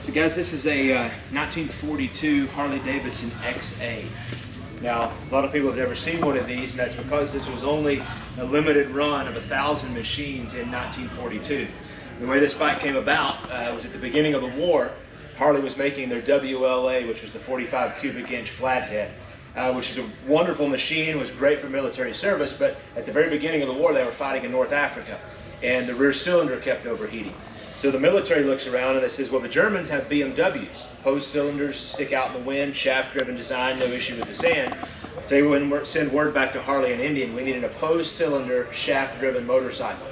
So guys, this is a 1942 Harley Davidson XA. Now, a lot of people have never seen one of these, and that's because this was only a limited run of 1,000 machines in 1942. The way this bike came about was at the beginning of the war. Harley was making their WLA, which was the 45 cubic inch flathead, which is a wonderful machine, was great for military service, but at the very beginning of the war they were fighting in North Africa, and the rear cylinder kept overheating. So the military looks around and they says, well, the Germans have BMWs. Opposed cylinders stick out in the wind, shaft-driven design, no issue with the sand. So we send word back to Harley and Indian, we need an opposed cylinder, shaft-driven motorcycle.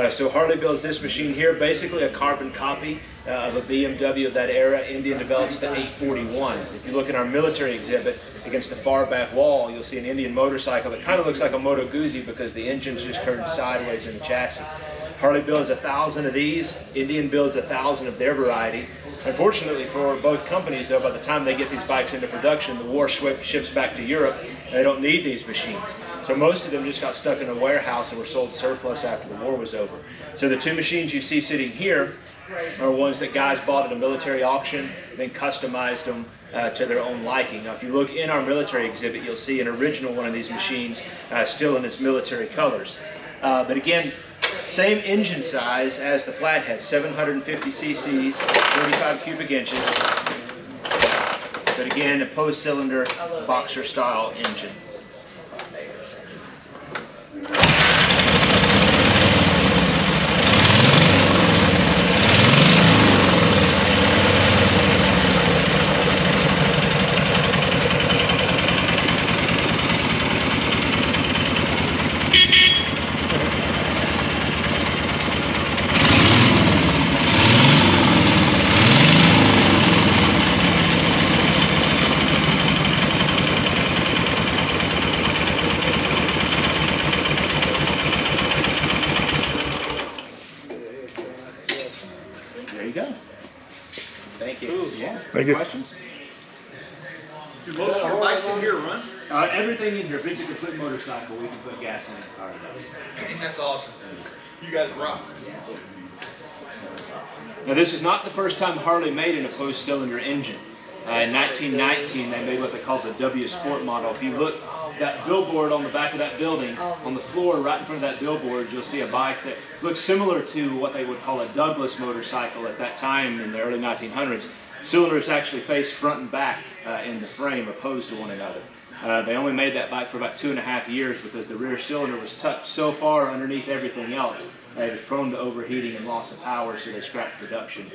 So Harley builds this machine here, basically a carbon copy of a BMW of that era. Indian develops the 841. If you look at our military exhibit, against the far back wall, you'll see an Indian motorcycle that kind of looks like a Moto Guzzi because the engine's just turned sideways in the chassis. Harley builds 1,000 of these, Indian builds 1,000 of their variety. Unfortunately for both companies though, by the time they get these bikes into production, the war ships back to Europe and they don't need these machines. So most of them just got stuck in a warehouse and were sold surplus after the war was over. So the two machines you see sitting here are ones that guys bought at a military auction, then customized them to their own liking. Now if you look in our military exhibit, you'll see an original one of these machines still in its military colors. But again, same engine size as the flathead, 750 cc's, 35 cubic inches. But again, a opposed cylinder, boxer style engine. There you go. Thank you. Ooh, yeah. Thank you. Questions? Do most of your bikes in here run? Everything in here. If it's a complete motorcycle, we can put gas in it. That's awesome. You guys rock. Now this is not the first time Harley made an opposed cylinder engine. In 1919 they made what they call the W Sport model. If you look, that billboard on the back of that building, on the floor right in front of that billboard, you'll see a bike that looks similar to what they would call a Douglas motorcycle at that time in the early 1900s. Cylinders actually face front and back in the frame opposed to one another. They only made that bike for about 2.5 years because the rear cylinder was tucked so far underneath everything else that it was prone to overheating and loss of power, so they scrapped production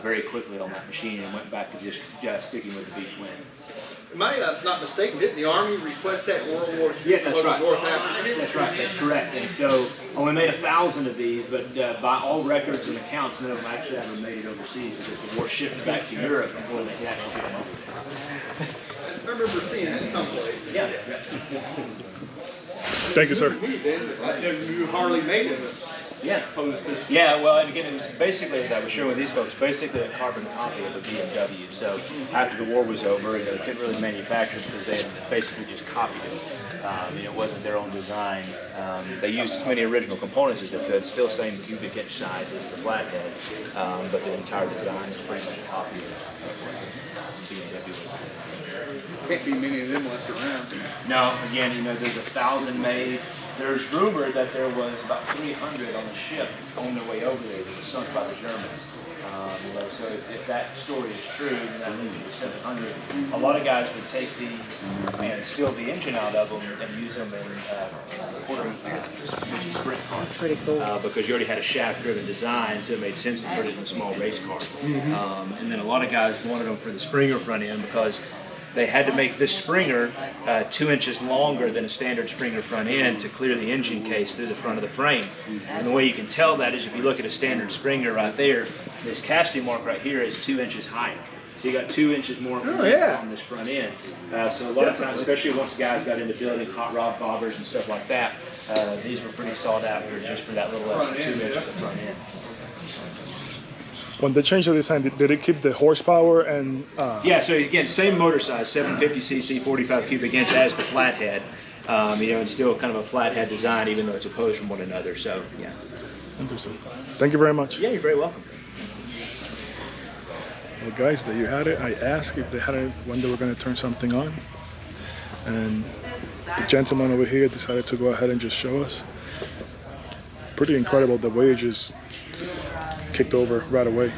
very quickly on that machine and went back to just sticking with the V-twin. Am I not mistaken, didn't the Army request that in World War II? Yeah, that's right. North Africa? That's right, that's correct. And so only made 1,000 of these, but by all records and accounts, none of them actually ever made it overseas because the war shifted back to Europe before they could actually get them over. I remember seeing it someplace. Yeah. Thank you, sir. Me then, but I never knew Harley made it. Yeah. Yeah, well, and again, it was basically, as I was showing with these folks, basically a carbon copy of a BMW. So after the war was over, they couldn't really manufacture it because they had basically just copied it. It wasn't their own design. They used as many original components as they could, still same cubic inch size as the flathead, but the entire design is pretty much a copy of BMW. Can't be many of them left around. No, again, there's 1,000 made. There's rumored that there was about 300 on the ship on their way over there that was sunk by the Germans. So if that story is true, then that leaves you with 700. A lot of guys would take these and steal the engine out of them and use them in quarter sprint cars. That's pretty cool. Because you already had a shaft-driven design, so it made sense to put it in a small race car. And then a lot of guys wanted them for the Springer front end because they had to make this Springer 2 inches longer than a standard Springer front end to clear the engine case through the front of the frame. And the way you can tell that is if you look at a standard Springer right there, this casting mark right here is 2 inches higher. So you got 2 inches more on this front end. So a lot of times, especially once guys got into building hot rod bobbers and stuff like that, these were pretty sought after just for that little extra 2 inches of front end. When they changed the design, did it keep the horsepower and? Yeah, so again, same motor size, 750cc, 45 cubic inch as the flathead. And still kind of a flathead design, even though it's opposed from one another. So, yeah. Interesting. Thank you very much. Yeah, you're very welcome. Well, guys, there you had it. I asked if they had it when they were going to turn something on, and the gentleman over here decided to go ahead and just show us. Pretty incredible the way it just kicked over right away.